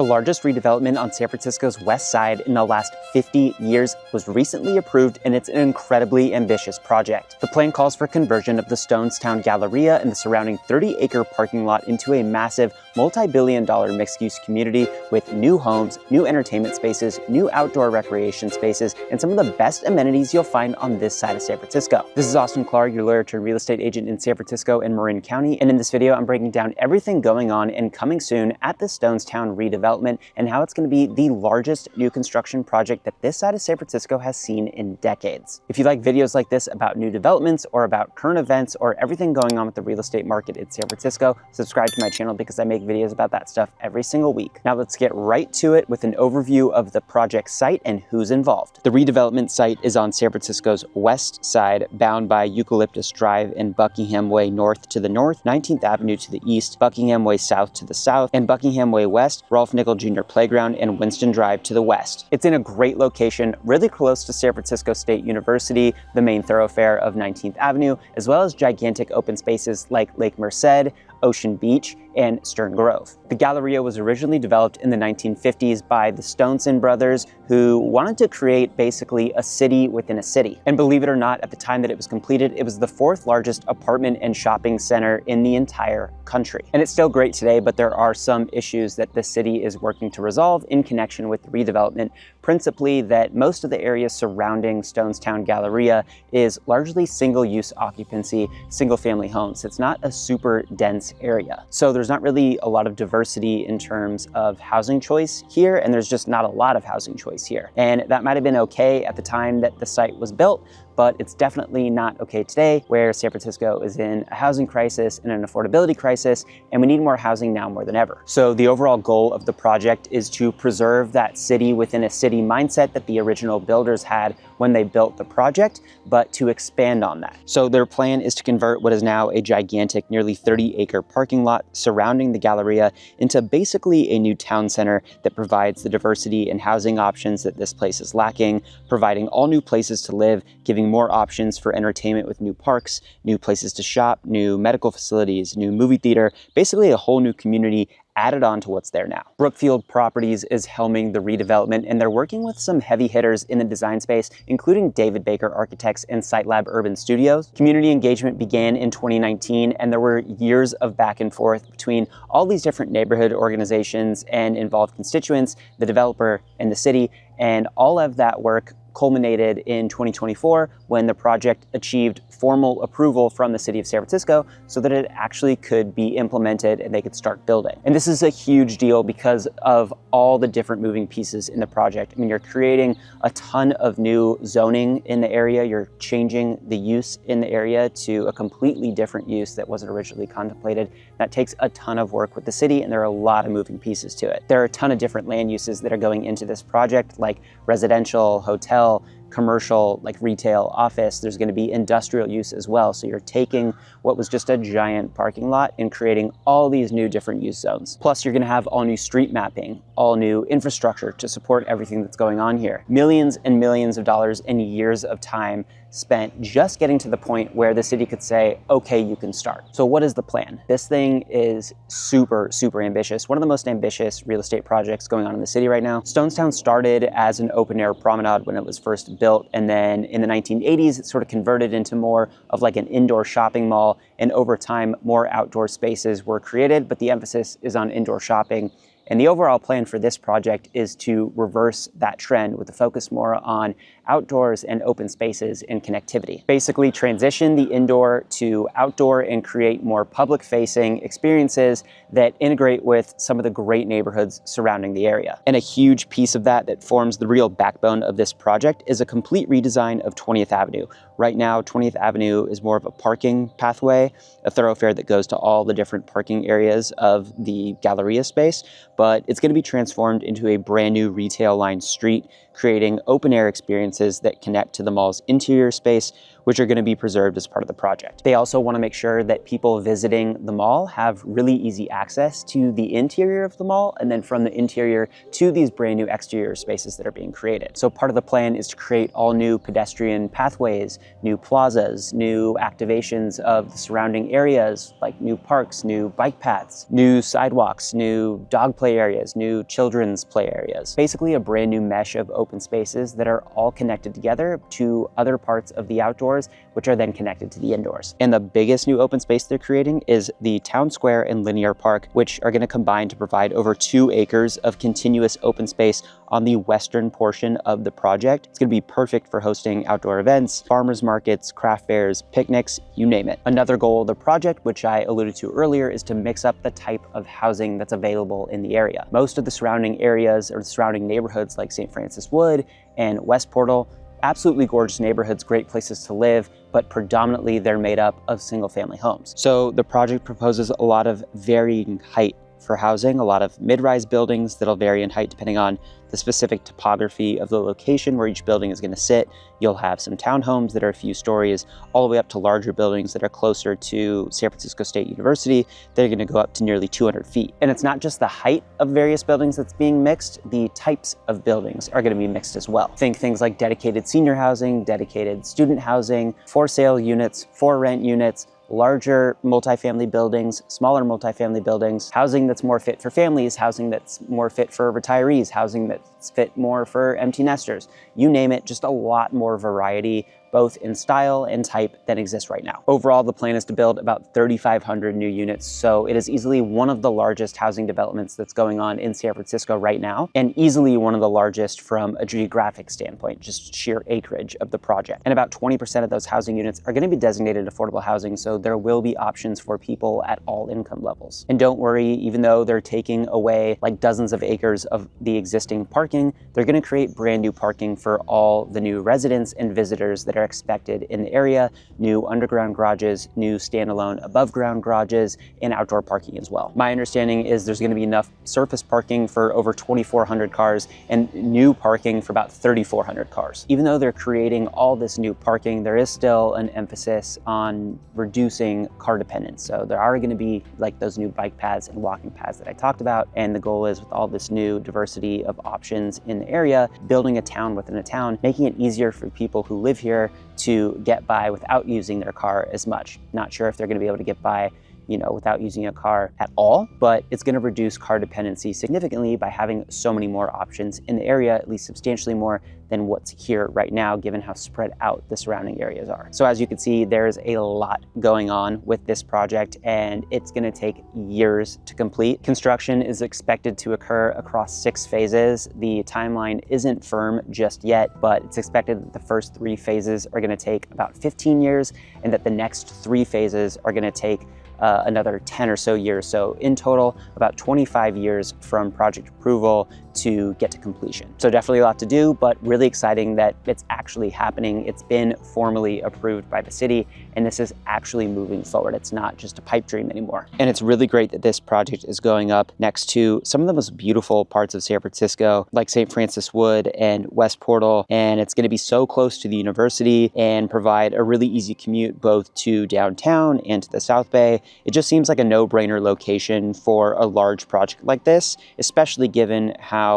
The largest redevelopment on San Francisco's west side in the last 50 years was recently approved, and it's an incredibly ambitious project. The plan calls for conversion of the Stonestown Galleria and the surrounding 30-acre parking lot into a massive multi-billion-dollar mixed-use community with new homes, new entertainment spaces, new outdoor recreation spaces, and some of the best amenities you'll find on this side of San Francisco. This is Austin Clark, your lawyer turned real estate agent in San Francisco and Marin County, and in this video I'm breaking down everything going on and coming soon at the Stonestown redevelopment and how it's going to be the largest new construction project that this side of San Francisco has seen in decades. If you like videos like this about new developments or about current events or everything going on with the real estate market in San Francisco, subscribe to my channel because I make videos about that stuff every single week. Now let's get right to it with an overview of the project site and who's involved. The redevelopment site is on San Francisco's west side, bound by Eucalyptus Drive and Buckingham Way north to the north, 19th Avenue to the east, Buckingham Way south to the south, and Buckingham Way west, Rolfe Nichol Jr. Playground, and Winston Drive to the west. It's in a great location, really close to San Francisco State University, the main thoroughfare of 19th Avenue, as well as gigantic open spaces like Lake Merced, Ocean Beach, and Stern Grove. The Galleria was originally developed in the 1950s by the Stonestown brothers, who wanted to create basically a city within a city. And believe it or not, at the time that it was completed, it was the fourth largest apartment and shopping center in the entire country. And it's still great today, but there are some issues that the city is working to resolve in connection with the redevelopment, principally that most of the area surrounding Stonestown Galleria is largely single-use occupancy, single-family homes. It's not a super dense area. So there's not really a lot of diversity in terms of housing choice here, and there's just not a lot of housing choice here. And that might have been okay at the time that the site was built, but it's definitely not okay today, where San Francisco is in a housing crisis and an affordability crisis, and we need more housing now more than ever. So the overall goal of the project is to preserve that city within a city mindset that the original builders had when they built the project, but to expand on that. So their plan is to convert what is now a gigantic, nearly 30-acre parking lot surrounding the Galleria into basically a new town center that provides the diversity and housing options that this place is lacking, providing all new places to live, giving more options for entertainment with new parks, new places to shop, new medical facilities, new movie theater, basically a whole new community added on to what's there now. Brookfield Properties is helming the redevelopment, and they're working with some heavy hitters in the design space, including David Baker Architects and SiteLab Urban Studios. Community engagement began in 2019, and there were years of back and forth between all these different neighborhood organizations and involved constituents, the developer, and the city, and all of that work culminated in 2024 when the project achieved formal approval from the city of San Francisco so that it actually could be implemented and they could start building. And this is a huge deal because of all the different moving pieces in the project. I mean, you're creating a ton of new zoning in the area, you're changing the use in the area to a completely different use that wasn't originally contemplated. That takes a ton of work with the city, and there are a lot of moving pieces to it. There are a ton of different land uses that are going into this project, like residential, hotel, commercial, like retail, office. There's going to be industrial use as well. So you're taking what was just a giant parking lot and creating all these new different use zones. Plus you're going to have all new street mapping, all new infrastructure to support everything that's going on here. Millions and millions of dollars and years of time spent just getting to the point where the city could say, okay, you can start. So what is the plan? This thing is super, super ambitious. One of the most ambitious real estate projects going on in the city right now. Stonestown started as an open air promenade when it was first built. And then in the 1980s, it sort of converted into more of like an indoor shopping mall. And over time, more outdoor spaces were created, but the emphasis is on indoor shopping. And the overall plan for this project is to reverse that trend with a focus more on outdoors and open spaces and connectivity. Basically transition the indoor to outdoor and create more public-facing experiences that integrate with some of the great neighborhoods surrounding the area. And a huge piece of that forms the real backbone of this project is a complete redesign of 20th Avenue. Right now, 20th Avenue is more of a parking pathway, a thoroughfare that goes to all the different parking areas of the Galleria space, but it's going to be transformed into a brand new retail line street, creating open air experiences that connect to the mall's interior space which are going to be preserved as part of the project. They also want to make sure that people visiting the mall have really easy access to the interior of the mall, and then from the interior to these brand new exterior spaces that are being created. So part of the plan is to create all new pedestrian pathways, new plazas, new activations of the surrounding areas, like new parks, new bike paths, new sidewalks, new dog play areas, new children's play areas. Basically a brand new mesh of open spaces that are all connected together to other parts of the outdoors, which are then connected to the indoors. And the biggest new open space they're creating is the Town Square and Linear Park, which are going to combine to provide over 2 acres of continuous open space on the western portion of the project. It's going to be perfect for hosting outdoor events, farmers markets, craft fairs, picnics, you name it. Another goal of the project, which I alluded to earlier, is to mix up the type of housing that's available in the area. Most of the surrounding areas or the surrounding neighborhoods like St. Francis Wood and West Portal, absolutely gorgeous neighborhoods, great places to live, but predominantly they're made up of single-family homes. So the project proposes a lot of varying height for housing, a lot of mid-rise buildings that'll vary in height depending on the specific topography of the location where each building is going to sit. You'll have some townhomes that are a few stories, all the way up to larger buildings that are closer to San Francisco State University. They're going to go up to nearly 200 feet. And it's not just the height of various buildings that's being mixed, the types of buildings are going to be mixed as well. Think things like dedicated senior housing, dedicated student housing, for sale units, for rent units, larger multifamily buildings, smaller multifamily buildings, housing that's more fit for families, housing that's more fit for retirees, housing that's fit more for empty nesters. You name it, just a lot more variety, both in style and type than exists right now. Overall, the plan is to build about 3,500 new units, so it is easily one of the largest housing developments that's going on in San Francisco right now, and easily one of the largest from a geographic standpoint, just sheer acreage of the project. And about 20% of those housing units are going to be designated affordable housing, so there will be options for people at all income levels. And don't worry, even though they're taking away like dozens of acres of the existing parking, they're going to create brand new parking for all the new residents and visitors that are expected in the area, new underground garages, new standalone above ground garages, and outdoor parking as well. My understanding is there's going to be enough surface parking for over 2,400 cars and new parking for about 3,400 cars. Even though they're creating all this new parking, there is still an emphasis on reducing car dependence. So there are going to be like those new bike paths and walking paths that I talked about. And the goal is, with all this new diversity of options in the area, building a town within a town, making it easier for people who live here to get by without using their car as much. Not sure if they're going to be able to get by, you know, without using a car at all, but it's going to reduce car dependency significantly by having so many more options in the area, at least substantially more than what's here right now, given how spread out the surrounding areas are. So as you can see, there's a lot going on with this project, and it's going to take years to complete. Construction is expected to occur across 6 phases. The timeline isn't firm just yet, but it's expected that the first 3 phases are going to take about 15 years, and that the next 3 phases are going to take another 10 or so years. So in total, about 25 years from project approval to get to completion. So definitely a lot to do, but really exciting that it's actually happening. It's been formally approved by the city, and this is actually moving forward. It's not just a pipe dream anymore. And it's really great that this project is going up next to some of the most beautiful parts of San Francisco, like St. Francis Wood and West Portal. And it's going to be so close to the university and provide a really easy commute both to downtown and to the South Bay. It just seems like a no-brainer location for a large project like this, especially given how,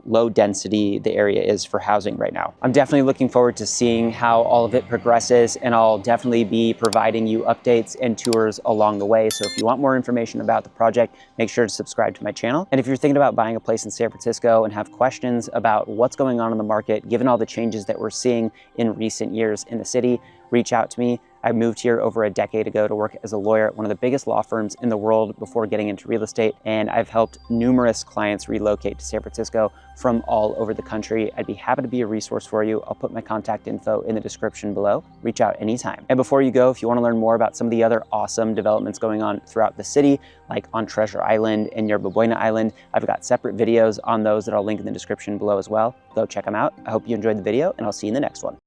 low density the area is for housing right now. I'm definitely looking forward to seeing how all of it progresses, and I'll definitely be providing you updates and tours along the way. So if you want more information about the project, make sure to subscribe to my channel. And if you're thinking about buying a place in San Francisco and have questions about what's going on in the market, given all the changes that we're seeing in recent years in the city, reach out to me. I moved here over a decade ago to work as a lawyer at one of the biggest law firms in the world before getting into real estate, and I've helped numerous clients relocate to San Francisco from all over the country. I'd be happy to be a resource for you. I'll put my contact info in the description below. Reach out anytime. And before you go, if you want to learn more about some of the other awesome developments going on throughout the city, like on Treasure Island and Yerba Buena Island, I've got separate videos on those that I'll link in the description below as well. Go check them out. I hope you enjoyed the video, and I'll see you in the next one.